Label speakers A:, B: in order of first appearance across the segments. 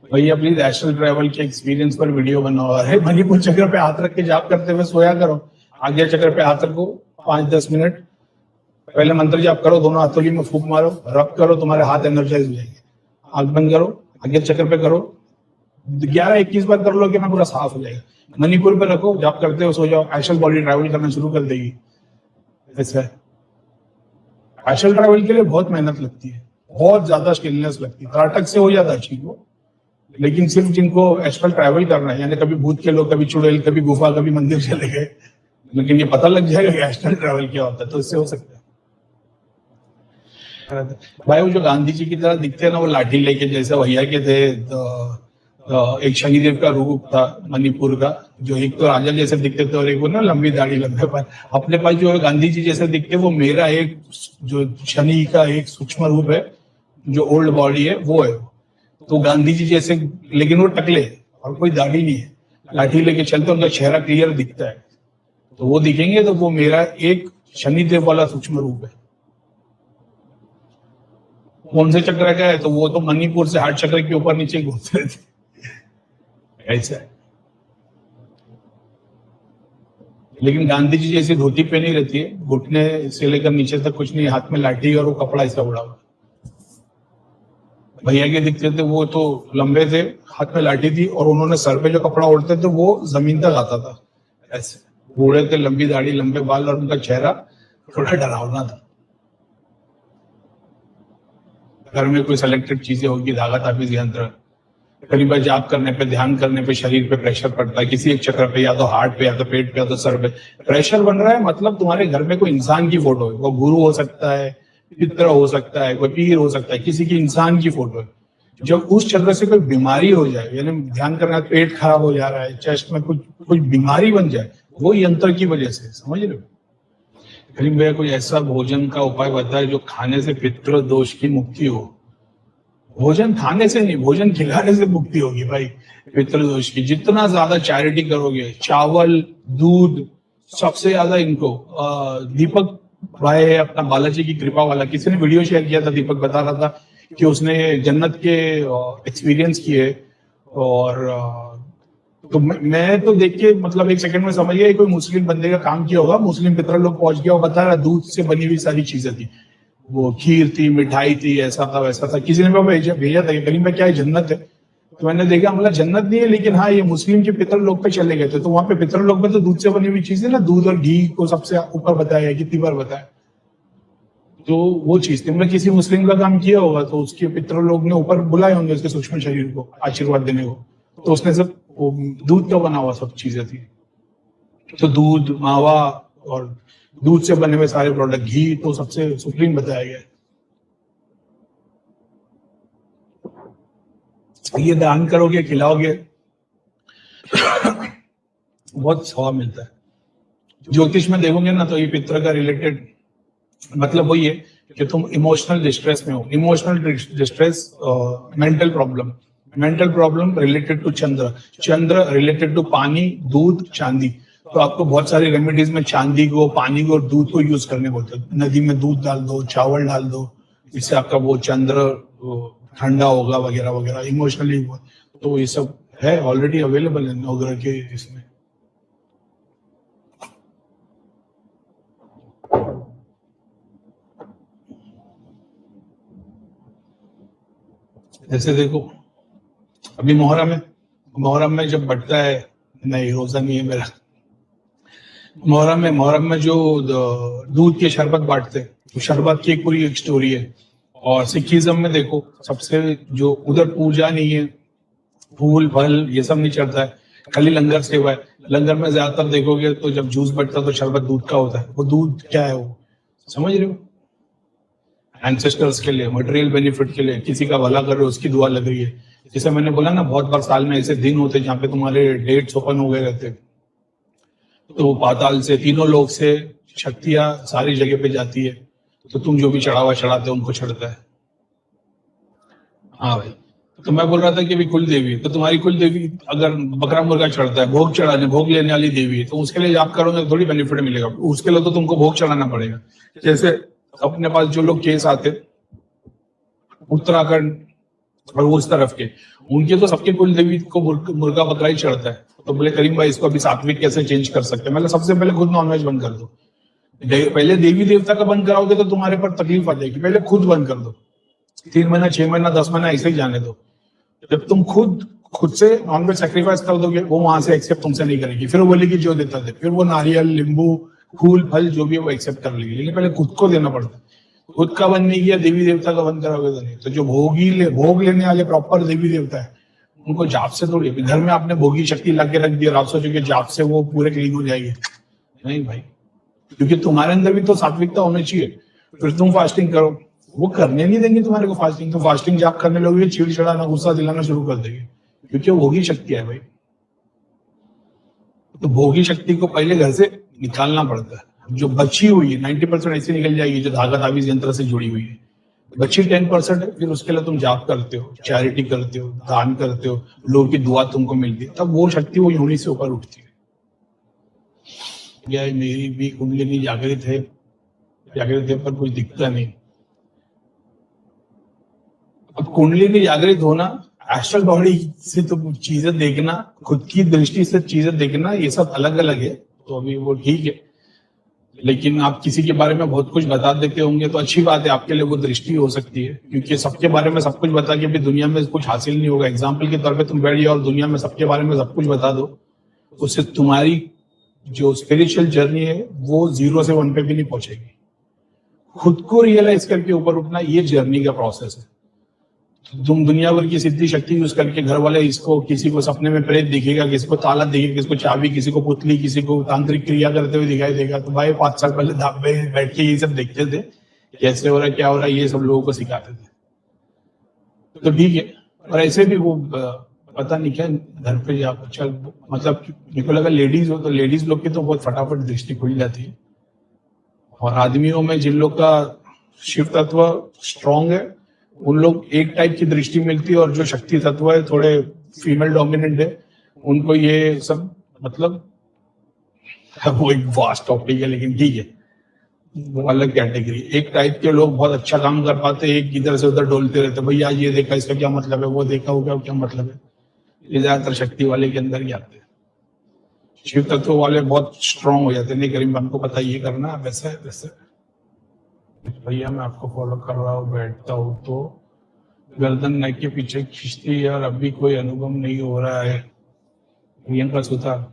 A: भैया please astral travel के experience पर वीडियो बनाओ। अरे मणिपुर चक्र पे हाथ रख के जाप करते हुए सोया करो। आज्ञा चक्र पे हाथ रखो 5-10 मिनट, पहले मंत्र जाप करो, दोनों हथेली में फूंक मारो, रब करो, तुम्हारे हाथ एनर्जाइज हो जाएंगे। आंख बंद करो, आज्ञा चक्र पे करो, 11-21 बार कर लो कि मैं पूरा साफ हो जाएगा। मणिपुर पे रखो, जाप करते हो सो जाओ, एस्ट्रल बॉडी ट्रैवल करना शुरू कर देगी। ऐसा है। एस्ट्रल ट्रैवल के लिए बहुत मेहनत लगती है, बहुत ज्यादा स्किलनेस लगती है। त्राटक से हो जाता है ठीक हो, लेकिन सिर्फ जिनको एस्ट्रल ट्रैवल करना है, यानी कभी भूत के लोग, कभी चुड़ैल, कभी गुफा, कभी मंदिर चले गए, लेकिन ये पता लग जाएगा कि एस्ट्रल ट्रैवल क्या होता है, तो इससे हो सकता है। भाई वो जो गांधी जी की तरह दिखते हैं ना, वो लाठी लेके, जैसे भैया के थे, एक शनिदेव का रूप था मणिपुर का, जो एक तो राजा जैसे दिखते थे और एक वो ना लंबी दाढ़ी लंबे पर। अपने पास जो है गांधी जी जैसे दिखते, वो मेरा एक जो शनि का एक सूक्ष्म रूप है, जो ओल्ड बॉडी है वो है। तो गांधी जी जैसे, लेकिन वो टकले और कोई दाढ़ी नहीं है, लाठी लेके चलते, उनका चेहरा क्लियर दिखता है, तो वो दिखेंगे तो वो मेरा एक शनिदेव वाला सूक्ष्म रूप है। कौन से चक्र का है, तो वो तो मणिपुर से हार्ट चक्र के ऊपर नीचे घूमते थे। ऐसा है। लेकिन गांधी जी जैसी धोती पहनी रहती है, घुटने से लेकर नीचे तक कुछ नहीं, हाथ में लाठी और वो कपड़ा ऐसा उड़ा हुआ। भैया के दिखते थे वो तो लंबे थे, हाथ में लाठी थी, और उन्होंने सर पे जो कपड़ा ओढ़ते थे वो जमीन तक आता था। ऐसे बूढ़े थे, लंबी दाढ़ी, लंबे बाल, और उनका चेहरा थोड़ा डरावना था। घर में कोई सिलेक्टेड चीजें होगी, धागा, ताबीज, यंत्र, कई बार जाप करने पे, ध्यान करने पे शरीर पे प्रेशर पड़ता है, किसी एक चक्र पे, या तो हार्ट पे, या तो पेट पे, या तो सर पे प्रेशर बन रहा है, मतलब तुम्हारे घर में कोई इंसान की फोटो है। वो गुरु हो सकता है, पितर हो सकता है, कोई पीर हो सकता है, किसी की इंसान की फोटो है। जब उस चक्र से कोई बीमारी हो जाए, यानी ध्यान करना, पेट खराब हो जा रहा है, चेस्ट में कुछ बीमारी बन जाए, वो यंत्र की वजह से, समझ रहे हो। करीम भैया कोई ऐसा भोजन का उपाय बताए जो खाने से पितृ दोष की मुक्ति हो। भोजन खाने से नहीं, भोजन खिलाने से मुक्ति होगी भाई पितृदोष की। जितना ज्यादा चैरिटी करोगे, चावल, दूध, सबसे ज्यादा इनको दीपक भाई है अपना बालाजी की कृपा वाला, किसी ने वीडियो शेयर किया था, दीपक बता रहा था कि उसने जन्नत के एक्सपीरियंस किए, और तो मैं तो देख के मतलब एक सेकंड में समझ गया कोई मुस्लिम बंदे का काम किया होगा, मुस्लिम पितर लोग पहुंच गया, वो बता रहा दूध से बनी हुई सारी चीजें थी, वो खीर थी, मिठाई थी, ऐसा था वैसा था। किसी ने भेजा था करीम में क्या है, जन्नत है। तो मैंने देखा, मतलब जन्नत नहीं है, लेकिन हाँ ये मुस्लिम के पितर लोग पे चले गए थे, तो वहां पे पितर लोग में तो दूध से बनी हुई चीजें ना, दूध और घी को सबसे ऊपर बताया, कितनी बार बताया, तो वो चीज थी। मतलब किसी मुस्लिम का काम किया होगा, तो उसके पितर लोग ने ऊपर बुलाए होंगे उसके सूक्ष्म शरीर को आशीर्वाद देने को, तो उसने सब दूध का बना हुआ सब चीजें थी। तो दूध, मावा और दूध से बने हुए सारे प्रोडक्ट, घी तो सबसे सुप्रीम बताया गया। ये दान करोगे, खिलाओगे, बहुत स्वाब मिलता है। ज्योतिष में देखोगे ना, तो ये पितृ का रिलेटेड मतलब वही है कि तुम इमोशनल डिस्ट्रेस में हो। Emotional distress, mental problem related to Chandra, Chandra related to पानी, दूध, चांदी। तो आपको बहुत सारी रेमेडीज में चांदी को, पानी को और दूध को यूज करने बोलते हैं। नदी में दूध डाल दो, चावल डाल दो, इससे आपका वो चंद्र ठंडा होगा वगैरह वगैरह, इमोशनली। तो ये सब है, ऑलरेडी अवेलेबल है नवग्रह के इसमें। जैसे देखो अभी मोहर्रम में जब बढ़ता है, नहीं रोजा नहीं है मेरा, मोहर्रम में जो दूध के शरबत बांटते हैं, तो शरबत की एक पूरी एक स्टोरी है। और सिखिज्म में देखो, सबसे जो उधर पूजा नहीं है, फूल फल ये सब नहीं चढ़ता है, खाली लंगर सेवा है। लंगर में ज्यादातर देखोगे तो जब जूस बढ़ता है तो शरबत दूध का होता है। वो दूध क्या है, वो समझ रहे हो, एंसेस्टर्स के लिए, मटेरियल बेनिफिट के लिए, किसी का भला कर रहे हो, उसकी दुआ लग रही है। जैसे मैंने बोला ना, बहुत बार साल में ऐसे दिन होते जहाँ पे तुम्हारे डेट्स ओपन हो गए रहते, तो पाताल से, तीनों लोग से शक्तियां सारी जगह पे जाती है, तो तुम जो भी चढ़ावा चढ़ाते हो उनको चढ़ता है। हाँ भाई, तो मैं बोल रहा था कि भी कुल देवी, तो तुम्हारी कुल देवी अगर बकरा मुर्गा चढ़ता है, भोग चढ़ाने, भोग लेने वाली देवी है, तो उसके लिए आप करोगे तो थोड़ी बेनिफिट मिलेगा, उसके लिए तो तुमको भोग चढ़ाना पड़ेगा। जैसे अपने पास जो लोग केस आते, उत्तराखंड और वो उस तरफ के, उनके तो सबके कुल देवी को मुर्गा बकरा ही चढ़ता है। तो बोले करीम भाई इसको अभी सात्विक कैसे चेंज कर सकते हैं? मतलब सबसे पहले खुद नॉनवेज बंद कर दो। पहले देवी देवता का बंद कराओगे तो तुम्हारे पर तकलीफ आ जाएगी, पहले खुद बंद कर दो। 3 महीना 6 महीना 10 महीना ऐसे ही जाने दो। जब तुम खुद से नॉनवेज सेक्रीफाइस कर दोगे, वो वहां से एक्सेप्ट तुमसे नहीं करेगी। फिर वो बोलेगी जो देता दे, फिर वो नारियल नींबू फूल फल जो भी है वो एक्सेप्ट कर लेगी, लेकिन पहले खुद को देना पड़ता है। खुद का बंद नहीं किया, देवी देवता का बंद कराओगे तो नहीं। तो जो भोग लेने वाले प्रॉपर देवी देवता है, उनको जाप से थोड़ी, घर में आपने भोगी शक्ति ला के रख दी और आप सोचो कि जाप से वो पूरे क्लीन हो जाएगी, नहीं भाई। क्योंकि तुम्हारे अंदर भी तो सात्विकता होनी चाहिए। फिर तुम फास्टिंग करो, वो करने नहीं देंगे तुम्हारे को फास्टिंग। तो फास्टिंग जाप करने लोगे, चिड़चिड़ाना गुस्सा दिलाना शुरू कर देगी, क्योंकि वो भोगी शक्ति है भाई। तो भोगी शक्ति को पहले घर से निकालना पड़ता है। जो बची हुई है 90% ऐसे निकल जाएगी जो धागा ताबीज यंत्र से जुड़ी हुई है। बची 10% है, फिर उसके लिए तुम जाप करते हो, चैरिटी करते हो, दान करते हो, लोगों की दुआ तुमको मिलती है, तब वो शक्ति वो योनि से ऊपर उठती है। या मेरी भी कुंडलिनी जागृत है पर कुछ दिखता नहीं। अब कुंडलिनी जागृत होना, एस्ट्रल बॉडी से तो चीजें देखना, खुद की दृष्टि से चीजें देखना, ये सब अलग अलग है। तो अभी वो ठीक है, लेकिन आप किसी के बारे में बहुत कुछ बता देते होंगे तो अच्छी बात है, आपके लिए वो दृष्टि हो सकती है। क्योंकि सबके बारे में सब कुछ बता के भी दुनिया में कुछ हासिल नहीं होगा। एग्जाम्पल के तौर पे तुम बैठ जाओ और दुनिया में सबके बारे में सब कुछ बता दो, उससे तुम्हारी जो स्पिरिचुअल जर्नी है वो 0 से 1 पे भी नहीं पहुंचेगी। खुद को रियलाइज करके ऊपर उठना, ये जर्नी का प्रोसेस है। तुम दुनिया भर की सिद्धि शक्ति यूज करके, घर वाले इसको, किसी को सपने में प्रेत दिखेगा, किसी को ताला दिखेगा, किसी को चाबी, किसी को पुतली, किसी को तांत्रिक क्रिया करते हुए दिखाई देगा। तो भाई 5 साल पहले धाम में बैठ के ये सब देखते थे, कैसे हो रहा है क्या हो रहा है, ये सब लोगों को सिखाते थे। तो ठीक है। और ऐसे भी वो पता नहीं क्या घर पे जा, चल मतलब मेरे को लगा लेडीज हो तो लेडीज लोग की तो बहुत फटाफट दृष्टि खुल जाती है। और आदमियों में जिन लोग का शिव तत्व स्ट्रांग है, उन लोग एक टाइप की दृष्टि मिलती है। और जो शक्ति तत्व है, थोड़े फीमेल डोमिनेंट है, उनको ये सब मतलब वो एक वास्ट टॉपिक है, लेकिन ठीक है, वो अलग कैटेगरी। एक टाइप के लोग बहुत अच्छा काम कर पाते, एक इधर से उधर डोलते रहते, भैया ये देखा इसका क्या मतलब है, वो देखा होगा क्या मतलब है। ये ज्यादातर शक्ति वाले के अंदर ही आते हैं। शिव तत्व वाले बहुत स्ट्रांग हो जाते हैं, नहीं करीम हमको पता ये करना वैसे वैसे। भैया मैं आपको फॉलो कर रहा हूँ, बैठता हूँ तो गर्दन नेक के पीछे खींचती है और अभी कोई अनुभव नहीं हो रहा है। प्रियंका सुतार,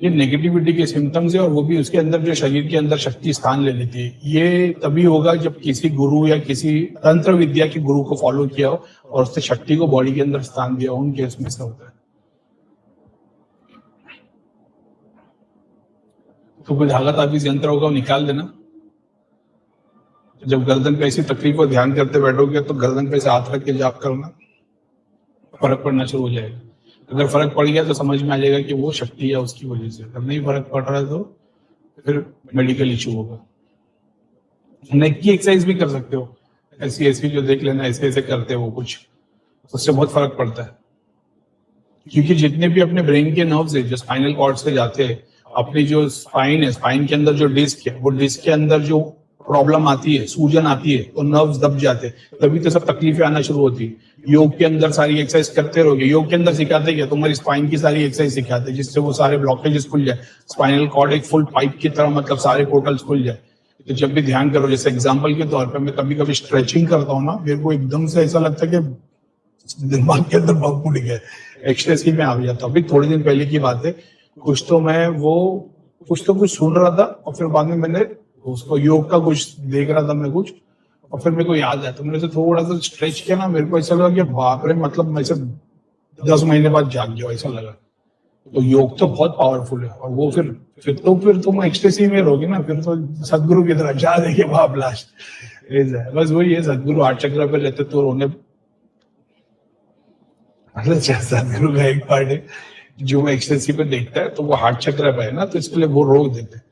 A: ये नेगेटिविटी के सिम्टम्स है, और वो भी उसके अंदर जो शरीर के अंदर शक्ति स्थान ले लेती है। ये तभी होगा जब किसी गुरु या किसी तंत्र विद्या के गुरु को फॉलो किया हो और उससे शक्ति को बॉडी के अंदर स्थान दिया हो, उन केस में से होता है। तो कोई धागा ताबीज यंत्र होगा वो निकाल देना। जब गर्दन पे ऐसी तकलीफ को ध्यान करते बैठोगे तो गर्दन पे से हाथ रख के जाप करना, फर्क पड़ना शुरू हो जाएगा। अगर फर्क पड़ गया तो समझ में आ जाएगा कि वो शक्ति है उसकी वजह से। अगर नहीं फर्क पड़ रहा है तो फिर मेडिकल इशू होगा। नेक की एक्सरसाइज भी कर सकते हो, ऐसी ऐसी जो देख लेना, ऐसे ऐसे करते हो कुछ, उससे बहुत फर्क पड़ता है। क्योंकि जितने भी अपने ब्रेन के नर्व्स है जो स्पाइनल कॉर्ड से जाते हैं, अपनी जो स्पाइन है, स्पाइन के अंदर जो डिस्क है, वो डिस्क के अंदर जो प्रॉब्लम आती है, सूजन आती है, तो नर्व्स दब जाते हैं, तभी तो सब तकलीफें आना शुरू होती है। योग के अंदर सारी एक्सरसाइज करते रहोगे, योग के अंदर सिखाते क्या, तुम्हारी स्पाइन की सारी एक्सरसाइज सिखाते हैं, जिससे वो सारे ब्लॉकेजेस खुल जाए, स्पाइनल कॉर्ड एक फुल पाइप की तरह, मतलब सारे पोर्टल्स खुल जाए। तो जब भी ध्यान करो, जैसे एग्जाम्पल के तौर पर मैं कभी कभी स्ट्रेचिंग करता हूँ ना, मेरे को एकदम से ऐसा लगता है कि दिमाग के अंदर बम फूट गया, एक्सटेसी में आ जाता हूँ। अभी थोड़े दिन पहले की बात है, कुछ तो कुछ सुन रहा था और फिर बाद में मैंने उसको योग का कुछ देख रहा था मैं कुछ, और फिर मेरे को याद आया तो मैंने थोड़ा सा स्ट्रेच किया ना, मेरे को ऐसा लगा कि बाप रे, मतलब मैं से 10 महीने बाद जाग गया, ऐसा लगा। तो योग तो बहुत पावरफुल है। और वो फिर तुम एक्सटेसी में रहोगे ना, फिर तो सदगुरु की तरह जा देखे बाप लास्ट। बस वही है, सदगुरु 8 चक्र पे रहते तो रोने, सदगुरु का एक पार्ट है जो एक्सटेसी पे देखता है तो वो हार्ट चक्र पे है ना, तो इसके लिए वो रोक देते हैं।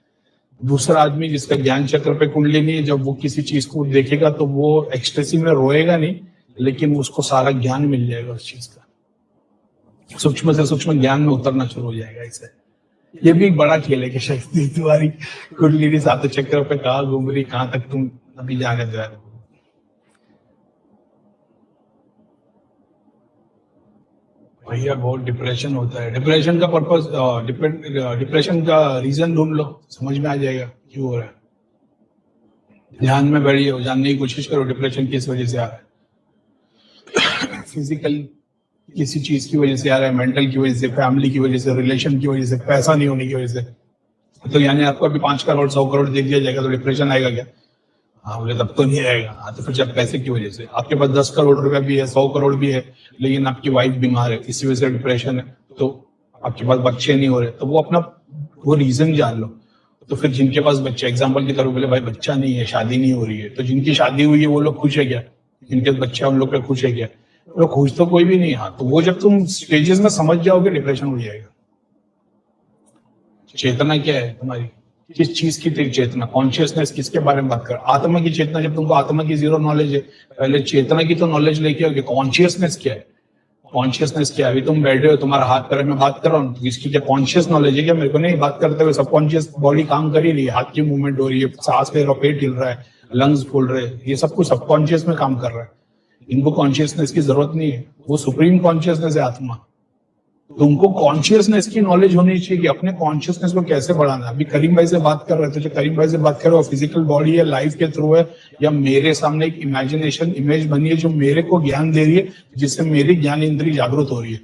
A: दूसरा आदमी जिसका ज्ञान चक्र पे कुंडली है, जब वो किसी चीज को देखेगा तो वो एक्सटेसी में रोएगा नहीं, लेकिन उसको सारा ज्ञान मिल जाएगा उस चीज का, सूक्ष्म से सूक्ष्म ज्ञान में उतरना शुरू हो जाएगा। इसे ये भी एक बड़ा खेल है कि शक्ति तुम्हारी कुंडली 7 चक्र पे कहाँ घूम रही, कहाँ तक तुम अभी जाने दो। भैया बहुत डिप्रेशन होता है। डिप्रेशन का पर्पस डिप्रेशन का रीजन ढूंढ लो, समझ में आ जाएगा क्यों हो रहा है। ध्यान में बैठिए, जानने की कोशिश करो डिप्रेशन किस वजह से आ रहा है। फिजिकल किसी चीज की वजह से आ रहा है, मेंटल की वजह से, फैमिली की वजह से, रिलेशन की वजह से, पैसा नहीं होने की वजह से। तो यानी आपको अभी 5 करोड़ 100 करोड़ दे दिया जाएगा तो डिप्रेशन आएगा क्या? हाँ बोले तब तो नहीं आएगा। हाँ तो फिर जब पैसे की वजह से आपके पास 10 करोड़ रुपया भी है, 100 करोड़ भी है, लेकिन आपकी वाइफ बीमार है, इसी वजह से डिप्रेशन है, तो आपके पास बच्चे नहीं हो रहे, तो वो अपना वो रीजन जान लो। तो फिर जिनके पास बच्चे, एग्जाम्पल की तरह बोले भाई बच्चा नहीं है, शादी नहीं हो रही है, तो जिनकी शादी हुई है वो लोग खुश है क्या? जिनके बच्चे उन लोग का खुश है क्या? तो खुश तो कोई भी नहीं। हाँ तो वो जब तुम स्टेजेस में समझ जाओगे डिप्रेशन हो जाएगा। चेतना क्या है तुम्हारी? किस चीज की तेरी चेतना? कॉन्शियसनेस किसके बारे में बात कर? आत्मा की चेतना। जब तुमको आत्मा की जीरो नॉलेज है, पहले चेतना की तो नॉलेज लेके आओगे। कॉन्शियसनेस क्या है? कॉन्शियसनेस क्या है? अभी तुम बैठे हो, तुम्हारा हाथ पैर में बात कर रहा हूँ, इसकी क्या कॉन्शियस नॉलेज है क्या मेरे को? नहीं, बात करते हुए सबकॉन्शियस बॉडी काम कर ही रही है, हाथ की मूवमेंट हो रही है, सांस ले रहा, पेट हिल रहा है, लंग्स फूल रहे हैं, ये सब कुछ सबकॉन्शियस में काम कर रहा है। इनको कॉन्शियसनेस की जरूरत नहीं है, वो सुप्रीम कॉन्शियसनेस है आत्मा। तुमको कॉन्शियसनेस की नॉलेज होनी चाहिए कि अपने कॉन्शियसनेस को कैसे बढ़ाना। अभी करीम भाई से बात कर रहे थे, जो करीम भाई से बात कर रहे हो फिजिकल बॉडी है, लाइफ के थ्रू है, या मेरे सामने एक इमेजिनेशन इमेज बनी है जो मेरे को ज्ञान दे रही है, जिससे मेरी ज्ञान इंद्री जागृत हो रही है,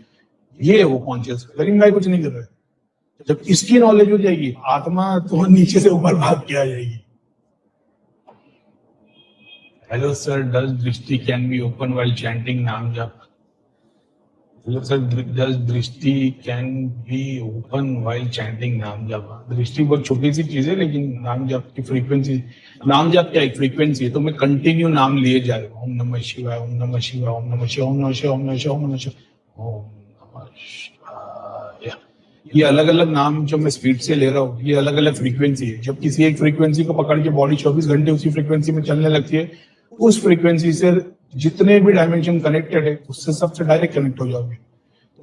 A: ये है वो कॉन्शियस। करीम भाई कुछ नहीं कर रहे। जब इसकी नॉलेज हो जाएगी, आत्मा तो नीचे से ऊपर भाग के आ जाएगी। हेलो सर, डज दृष्टि can be open while chanting नाम जप? हेलो सर, डज दृष्टि can be open while chanting नाम जप? दृष्टि बहुत छोटी सी चीज है, लेकिन नाम जप की फ्रीक्वेंसी, नाम जप क्या एक फ्रीक्वेंसी है, तो मैं कंटिन्यू नाम लिए जा रहा हूँ। ओम नमः शिवाय, ओम नमः शिवाय, ओम नमः शिवाय, ओम नमः शिवाय, ओम नमः शिवाय, ओम नमः शिवाय, ओम नमः शिवाय। ये अलग अलग नाम जो मैं स्पीड से ले रहा हूँ, ये अलग अलग फ्रीक्वेंसी है। जब किसी एक फ्रीक्वेंसी को पकड़ के बॉडी 24 घंटे उसी फ्रीक्वेंसी में चलने लगती है, उस फ्रीक्वेंसी से जितने भी डायमेंशन कनेक्टेड है उससे सबसे डायरेक्ट कनेक्ट हो जाओगे।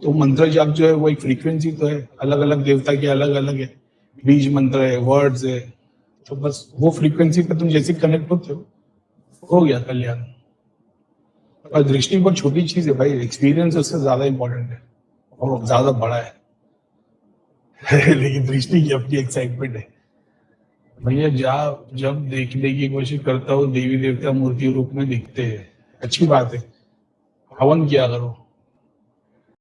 A: तो मंत्र जाप जो है वो एक फ्रीक्वेंसी तो है, अलग अलग देवता के अलग अलग है, बीज मंत्र है, वर्ड्स है, तो बस वो फ्रीक्वेंसी पे तुम जैसे कनेक्ट होते हो गया कल्याण। और दृष्टि बहुत छोटी चीज है भाई, एक्सपीरियंस उससे ज्यादा इंपॉर्टेंट है और ज्यादा बड़ा है। लेकिन दृष्टि की अपनी एक्साइटमेंट है भैया। जब देखने की कोशिश करता हूँ देवी देवता मूर्ति रूप में दिखते हैं, अच्छी बात है, हवन किया करो।